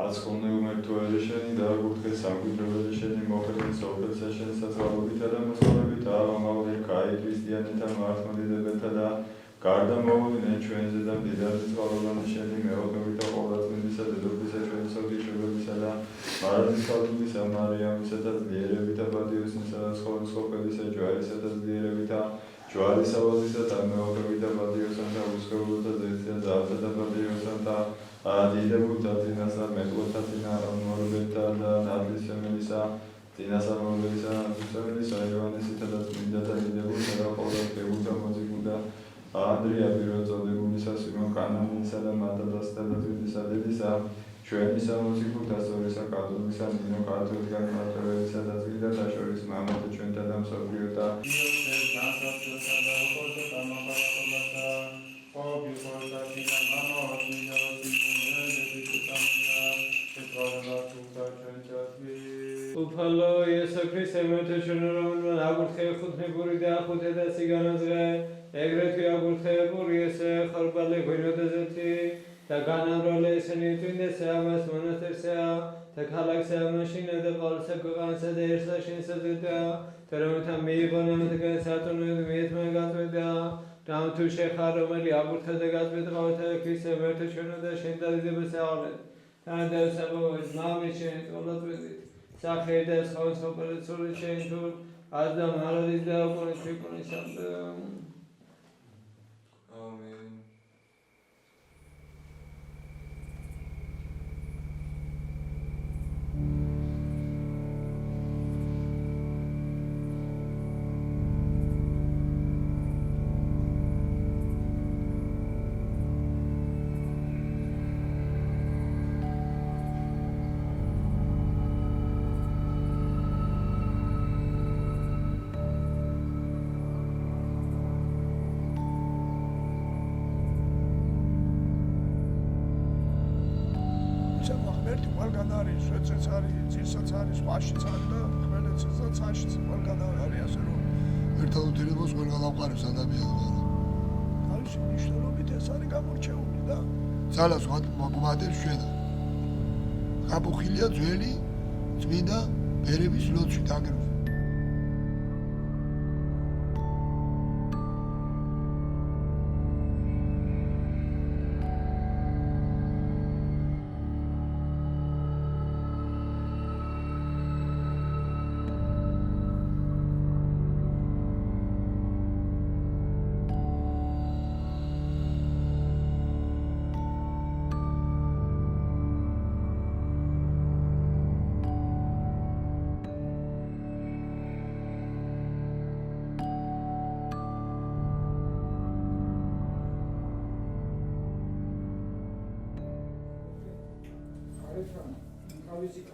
აცხოვნე უმერთოელი შენი და აგურთხე სამკვიდრებელი შენი მოხერხე სოფელსა შენ საწვალობითა და მოწყობებით ამავე კაი ქრისტიანთა მართლმადიდებელთა და გარდა მოვიდნენ ჩვენზე და მდიდარი წყალობანი შენი მეოხებით და ყოვლადღმრთისა დედოფლისა ჩვენი სოფლისშობებისა და მარადის ქალთმისა მარიამისა და ძლიერებითა პატიოსნისა და სხვადასხვაყელისა ჯვარისა და ძლიერებითა ჯვარის ავაზისა და მეოხებით და პატიოსანთა უსხეულოთა ზეცია ძალთა და პატიოსანთა დიდებულთა წინასა მეტყველთა წინა მორბელთა და ნათლის სემელისა წინასა მორბელისა ნათლის სემელისა იოანესითა და წმინდათა დიდებულთა და ყოვლადღმრთულთა მოწიგულთა ანდრია პირველწოდებულისა სიმონ კანანისა და მათათასა და წმინდისა დედისა ჩვენისა მოწიგულთა სწორისა კათოლიკისა ნინო ქართველგან მარტოველისა და წმინდათა შორის მამათა ჩვენთა და მსოფლიოთა უფალო იესო ქრისტე მეტეჩუნურონ აგურთხე ხუთნებური და ხუთე და ციგანაზღე ეგრეთვე აგურთხეებური ესე ხარბალე გვინოდეზეთი და განამროლე ესენი თვინდესე ამას მონასტერსა და ქალაქსა მაშინა და ყოლსა გვანსა და ერსა შენსა და თერმეთა მიიღონა და სატონე მიეთმა გაწვედა და თუ შეხარ რომელი აგურთა და გაწვედა ქრისტე მეტეჩუნო და შენ დადიდებსა აღლეთ და საბოის მამე შენ ყოლაწვედით სახე და სხვა პერიცული შენ თუ ადამ არადის და პონიფიკონის ამენ ძალას მომადებს შედა. გაბუხილია ძველი წმინდა ბერების ლოცვით აგრეთვე.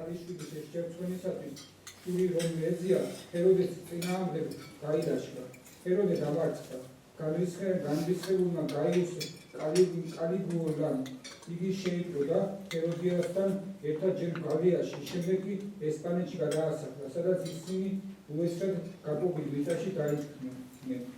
ქალიშვილის ერთერთვენისათვის შური რომ ეძია ჰეროდეს წინააღმდეგ გაიდაშლა ჰეროდე დამარცხდა განრისხებულმა გაიუს კალიგულამ იგი შეიპყრო და ჰეროდიასთან ერთად ჯერ გალიაში შემდეგ კი ესპანეთში გადაასახლა სადაც ისინი უესრად გაყოფილ მიწაში დაიჭრნენ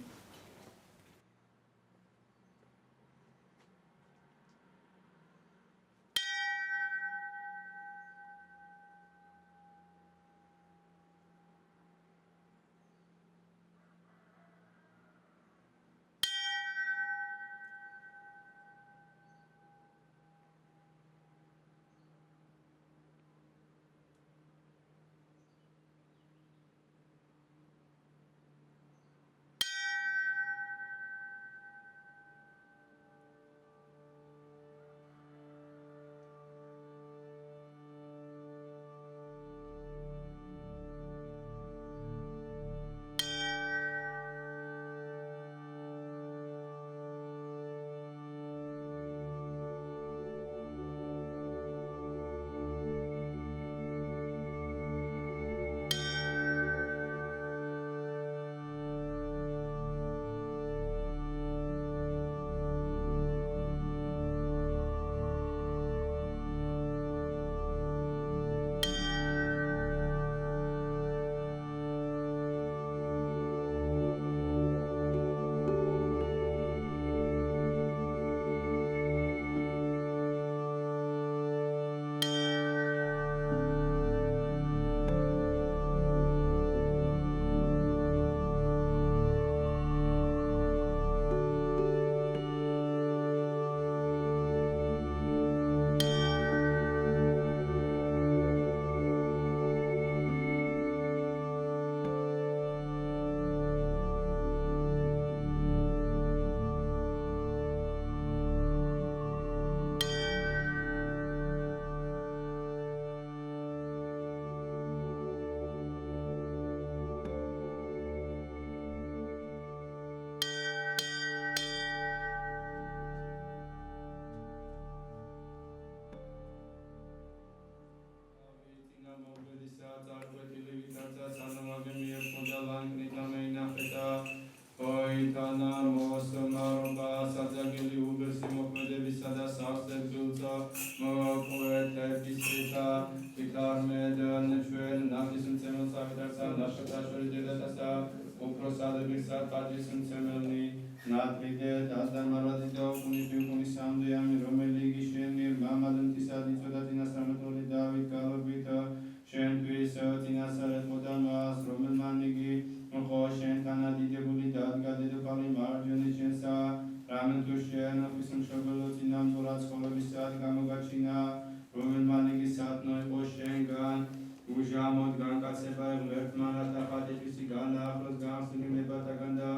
სადებისა ტაჯის მცემელნი ნატრიდე დასდამარადიდო კუნისი სამდიამი რომელი იგი შენი მამადმთისად იწოდა წინასწარმეტყველი დავით გალობით შენთვის წინასწარ ეთმოდა მას რომელმან იგი ხო შენთან ადიდებული დადგა დედოფალი მარჯვენა შენსა რამე თუ შენ ღვთისმშობელო წინამძღვრად ცხოვრებისად გამოგაჩინა რომელმან იგი სათნო იყო შენგან უჟამოდ განკაცება ღმერთმა რათა ხატებისი განაახლოს განსიმნებათაგან და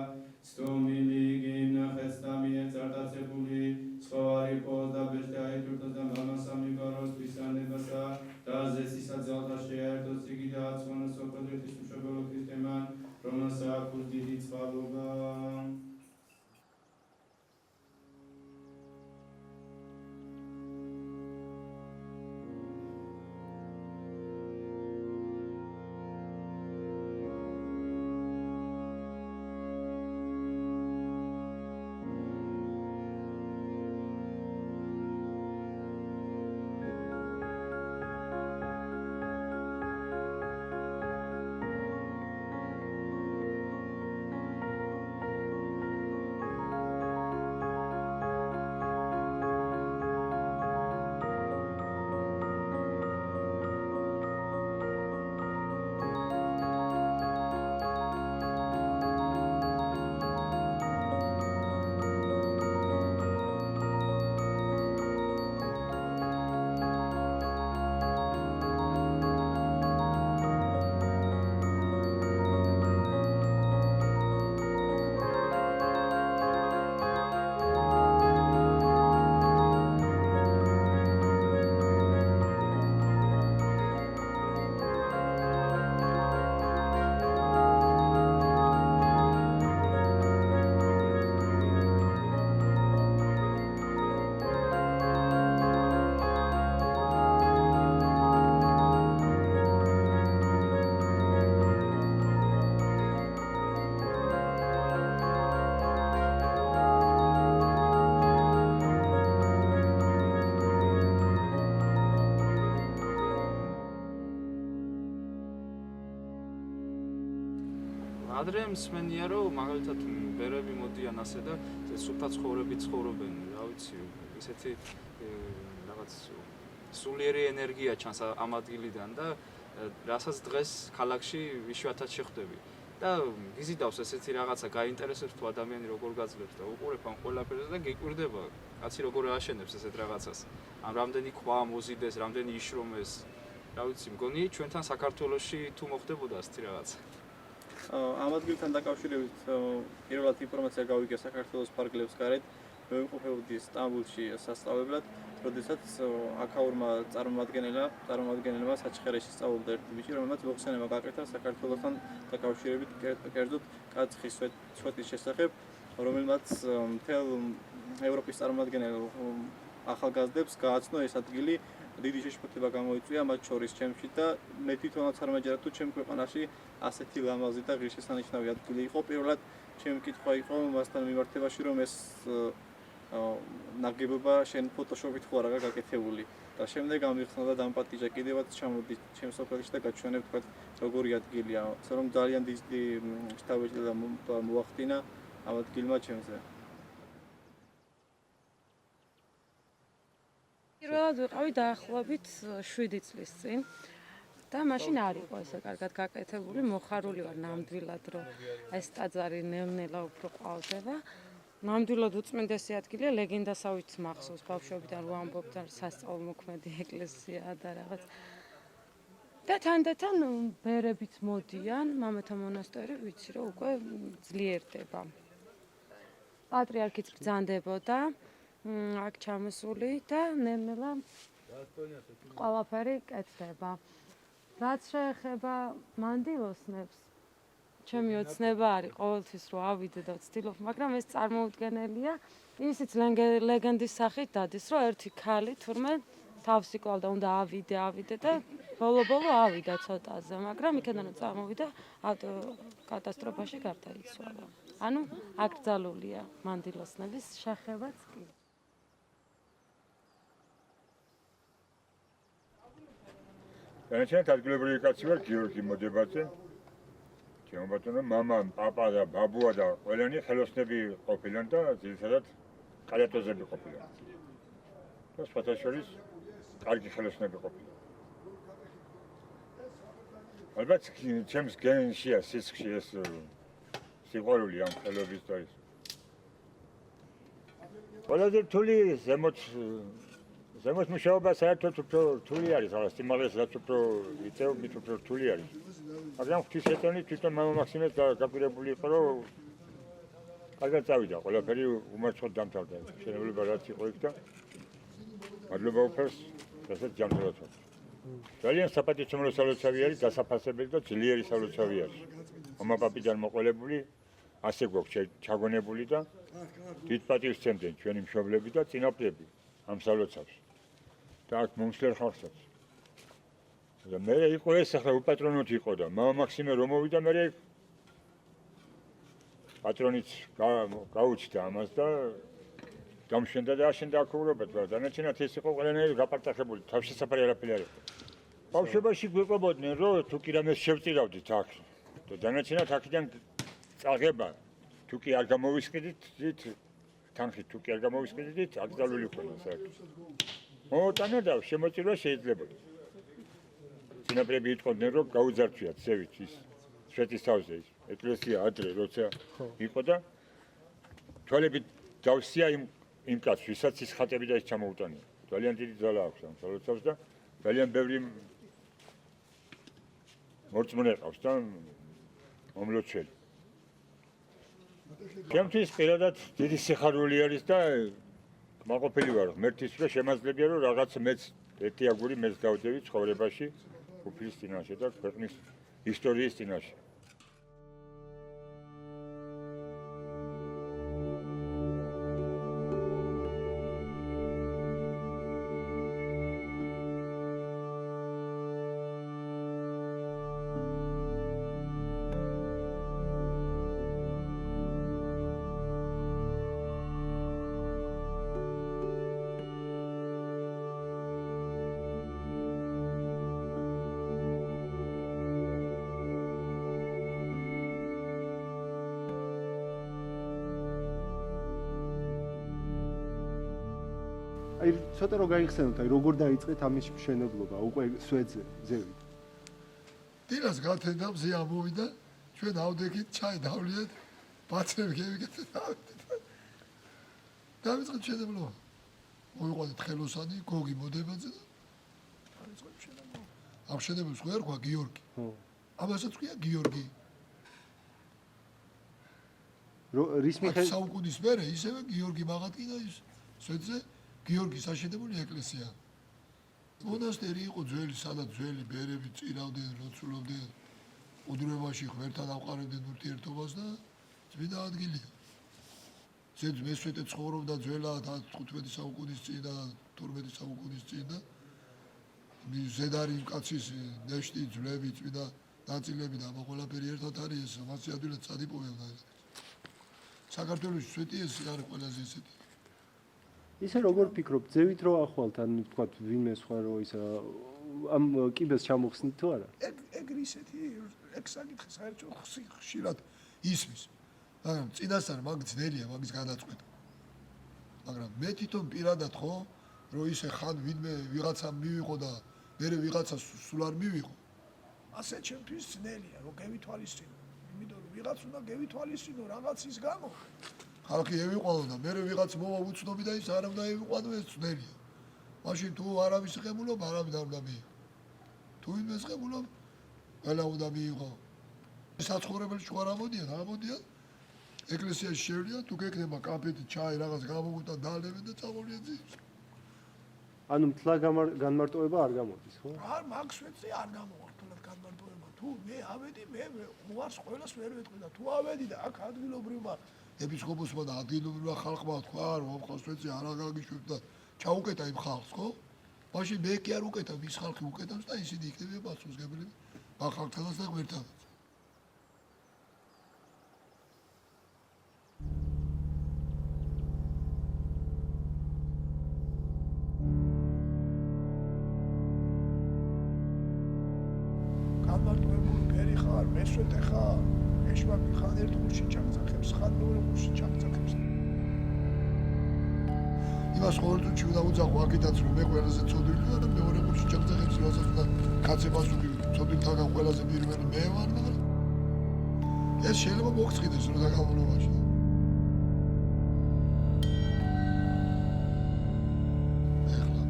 სტომილი გიმნახეს და მიეწარდაცებული ცხოვარი ყოს და ბეჭდა აიტვირთოს და მამასა მიგაროს თვისანებასა და ზესისა ძალთა შეაერთოს იგი და აცვანოს სოფელ ღვთისმშობელო ქრისტემან რომელსაც აქვს დიდი წყალობა ადრე მსმენია რომ მაგალითად ბერები მოდიან ასე და სუფთა ცხოვრებით ცხოვრობენ, რა ვიცი, ისეთი რაღაც სულიერი ენერგია ჩანს ამ ადგილიდან და რასაც დღეს ქალაქში იშვიათად შეხვდები. და გიზიდავს ესეთი რაღაცა, გაინტერესებს თუ ადამიანი როგორ გაძლებს და უყურებ ამ ყველაფერს და გიკვირდება, კაცი როგორ ააშენებს ესეთ რაღაცას. ამ რამდენი ქვა მოზიდეს, რამდენი იშრომეს, რა ვიცი, მგონი ჩვენთან საქართველოში თუ მოხდებოდა ასეთი რაღაცა. ამ ადგილთან დაკავშირებით პირველად ინფორმაცია გავიგე საქართველოს ფარგლებს გარეთ მივიმყოფებოდი სტამბოლში სასწავლებლად, როდესაც აქაურმა წარმომადგენელმა საჩხერეში სწავლობდა ერთი ბიჭი, რომელმაც მოხსენება გაკეთა საქართველოსთან დაკავშირებით კერძოდ კაცხის სვეტის შესახებ, რომელმაც მთელ ევროპის წარმომადგენელ ახალგაზრდებს გააცნო ეს ადგილი დიდი შეშფოთება გამოიწვია მათ შორის ჩემში და მე თვითონაც არ მეჯერა თუ ჩემ ქვეყანაში ასეთი ლამაზი და ღირსშესანიშნავი ადგილი იყო. პირველად ჩემი კითხვა იყო მასთან მიმართებაში, რომ ეს ნაგებობა შენ ფოტოშოპით ხო არა გაკეთებული და შემდეგ ამიხსნა და დამპატიჟა კიდევაც ჩამოდი ჩემ სოფელში და გაჩვენებ თქვა როგორი ადგილია. ასე რომ ძალიან დიდი შთაბეჭდა და მოახდინა ამ ადგილმა ჩემზე. პირველად ვიყავი დაახლოებით 7 წლის წინ და მაშინ არ იყო ესე კარგად გაკეთებული, მოხარული ვარ ნამდვილად, რომ ეს ტაძარი ნელ-ნელა უფრო ყავდება. ნამდვილად უწმინდესი ადგილია, ლეგენდასავით მახსოვს ბავშვობიდან რომ ამბობდნენ სასწაულმოქმედი ეკლესია და რაღაც. და თანდათან ბერებიც მოდიან, მამათა მონასტერი ვიცი რომ უკვე ძლიერდება. პატრიარქიც ბრძანდებოდა აქ ჩამოსული და ნელ-ნელა ყველაფერი კეთდება. რაც შეეხება მანდილოსნებს, ჩემი ოცნება არის ყოველთვის რომ ავიდე და ვცდილობ, მაგრამ ეს წარმოუდგენელია. ისიც ლეგენდის სახით დადის, რომ ერთი ქალი თურმე თავს იკლავდა, უნდა ავიდე და ბოლო-ბოლო ავიდა ცოტაზე, მაგრამ იქიდან წამოვიდა ავტოკატასტროფაში გარდაიცვალა. ანუ აკრძალულია მანდილოსნების შეხებაც კი. განაჩენად ადგილობრივი კაცი ვარ, გიორგი მოდებაძე. შემობატონა მამა, პაპა და ბაბუა და ყველანი ხელოსნები ყოფილან და ძირითადად კალათოზები ყოფილან. და სხვათა შორის კარგი ხელოსნები ყოფილან. ალბათ ჩემს გენშია სისხლში ეს სიყვარული ამ ხელობის და ის. ყველაზე რთული ზემოთ მუშაობა საერთოდ უფრო რთული არის, αλλά სიმაღლეს რაც უფრო იწევ, მით უფრო რთული არის. მაგრამ ღვთისმეტყველით თვითონ მამა მაქსიმეს გაპირებული იყო, რომ კარგად წავიდა, ყველაფერი უმარცხოდ დამთავრდა. შენობილება რაც იყო იქ და მადლობა უფერს, რასაც ჯანმრთელად ვარ. ძალიან საპატიცემულო სალოცავი არის, დასაფასებელი და ძლიერი სალოცავი არის. მამა პაპიდან მოყოლებული, ასე გვაქვს ჩაგონებული და დიდ პატივს სცემდნენ ჩვენი მშობლები და წინაპრები ამ სალოცავს. და აქ მომსვლელ ხალხსაც. და მე იყო ეს ახლა უპატრონოთ იყო და მამა მაქსიმე რომ მოვიდა მე პატრონიც გაუჩნდა ამას და გამშვენდა და აშენდა აქაურობა და დანარჩენად ეს იყო ყველანაირი გაპარტახებული თავშესაფარი არაფერი არ იყო. ბავშვობაში გვიყვებოდნენ რომ თუ კი რამეს შევწირავდით აქ და დანარჩენად აქედან წაღება თუ კი არ გამოვისყიდით თანხით თუ კი არ გამოვისყიდით აკრძალული ქონდა საერთოდ. მოტანა და შემოწირვა შეიძლება. წინაპრები იტყოდნენ რომ გაუძარცვიათ ზევით ის შვეთის თავზე ის ეკლესია ადრე როცა იყო და თვალებით დავსია იმ კაცს ვისაც ის ხატები და ის ჩამოუტანია. ძალიან დიდი ძალა აქვს ამ სალოცავს და ძალიან ბევრი მორწმუნე ყავს და მომლოცველი. ჩემთვის პირადად დიდი სიხარული არის და მაყოფილი ვარ ღმერთის რომ შემაძლებია რომ რაღაც მეც ერთი აგური მეც გავდევი ცხოვრებაში უფლის წინაშე და ქვეყნის ისტორიის წინაშე. აი ცოტა რომ გაიხსენოთ, აი როგორ დაიწყეთ ამის მშენებლობა, უკვე სვეტზე, ზევით. დილას გათენდა მზე ამოვიდა, ჩვენ ავდექით, ჩაი დავლიეთ, ბაცები გევიკეთეთ დავდეთ. დავიწყეთ მშენებლობა. მოვიყვანეთ ხელოსანი, გოგი მოდებაძე და დავიწყეთ მშენებლობა. ამ მშენებლობას ხო ერქვა გიორგი. ხო. ამასაც ქვია გიორგი. რის მიხედვით საუკუნის მერე ისევე გიორგი მაღატკინა ის სვეტზე გიორგის აშენებული ეკლესია. მონასტერი იყო ძველი, სადაც ძველი ბერები წირავდნენ, ლოცულობდნენ, უდრებაში ღმერთთან ამყარებდნენ ურთიერთობას და წმინდა ადგილია. ზედ მესვეტე ცხოვრობდა ძველად 15 საუკუნის წინ და 12 საუკუნის წინ და ზედარი კაცის ნეშტი ძვლები წმინდა ნაწილები და ამ ყველაფერი ერთად არის ეს მასე ადვილად წადიპოვებდა. საქართველოს სვეტი ეს არის ყველაზე ესეთი. ისე როგორ ფიქრობთ, ზევით რო ახვალთ, ან თქვა ვინმე სხვა რო ისა ამ კიბეს ჩამოხსნით თუ არა? ეგ ისეთი ეგ საკითხი საერთოდ ხშირად ისმის. მაგრამ წინასწარ მაგ ძნელია მაგის გადაწყვეტა. მაგრამ მე თვითონ პირადად ხო რომ ისე ხან ვინმე ვიღაცა მივიღო და მე ვიღაცა სულ არ მივიღო. ასე ჩემთვის ძნელია რომ გევითვალისწინო. იმიტომ რომ ვიღაც უნდა გევითვალისწინო რაღაცის გამო. ხალხი ევიყვანო და მე ვიღაც მოვა უცნობი და ის არ უნდა ევიყვანო ეს ძნელია. მაშინ თუ არავის ღებულობ, არავინ არ უნდა მიიღო. თუ ვინმეს ღებულობ, ყველა უნდა მიიღო. საცხოვრებელი შუა რა მოდიან, ამოდიან. ეკლესიაში შევლიან, თუ გეკნება კაფეთი, ჩაი, რაღაც გამოგუტან დაალებენ და წამოვლიან ძირს. ანუ მთლად განმარტოება არ გამოდის, ხო? არ მაგ სვეტზე არ გამოვა მთლად განმარტოება. თუ მე ავედი, მე უარს ყველას ვერ ვეთქვი და თუ ავედი და აქ ადგილობრივმა ეპისკოპოსმა და ადგილობრივმა ხალხმა თქვა, რომ ამ სვეტზე არ აგაგიშვებ და ჩაუკეტა იმ ხალხს, ხო? მაშინ მე კი არ უკეთა, ის ხალხი უკეთავს და ისინი იქნებიან პასუხისმგებლები ამ ხალხთანაც და ღმერთთანაც. განმარტოებული ფერი ხარ, მესვეტე ხარ. ვარ, ხან ერთ ხურში ჩამძახებს, ხან მეორე ხურში ჩამძახებს. იმას ყოველთვის უნდა უძახო აქედაც რომ მე ყველაზე ცოდვილი ვარ და მეორე ხურში ჩამძახებს რასაც და კაცებას უკვე ცოდვილთაგან ყველაზე პირველი მე ვარ და ეს შეიძლება მოგწყვიტეს რა განმავლობაში. ეხლა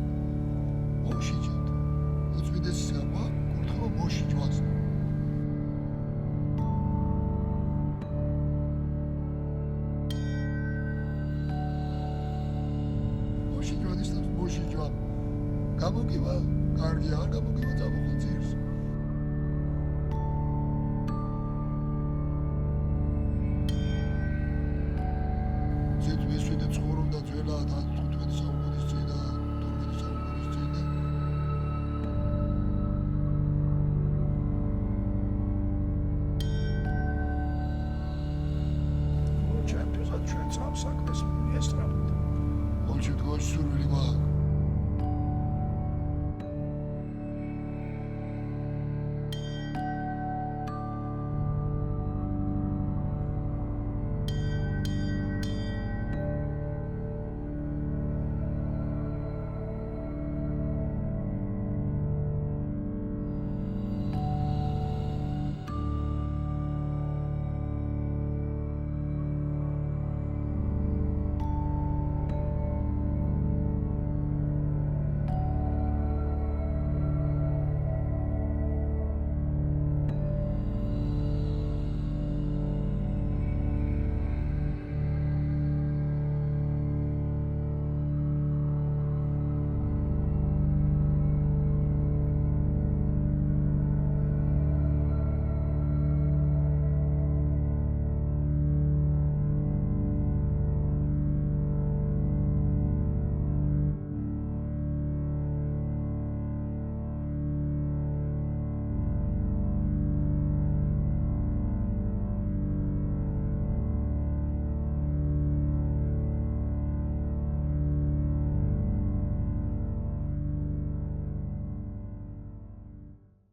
მოშიჯეთ. უწმინდესი სამა, კურთხევა მოშიჯვას. მოშიჯვა ისწავლ მოშიჯვა. გამოგივა, კარგია, არ გამოგივა წამოხო ძირს. მესვიდე ცხოვრობდა ძველად 15 საუკუნის წინ და 12 საუკუნის წინ და ჩემპიონად ჩვენ სამსაქმეს მიესწრაფეთ. ყოველ შემთხვევაში სურვილი მაქვს.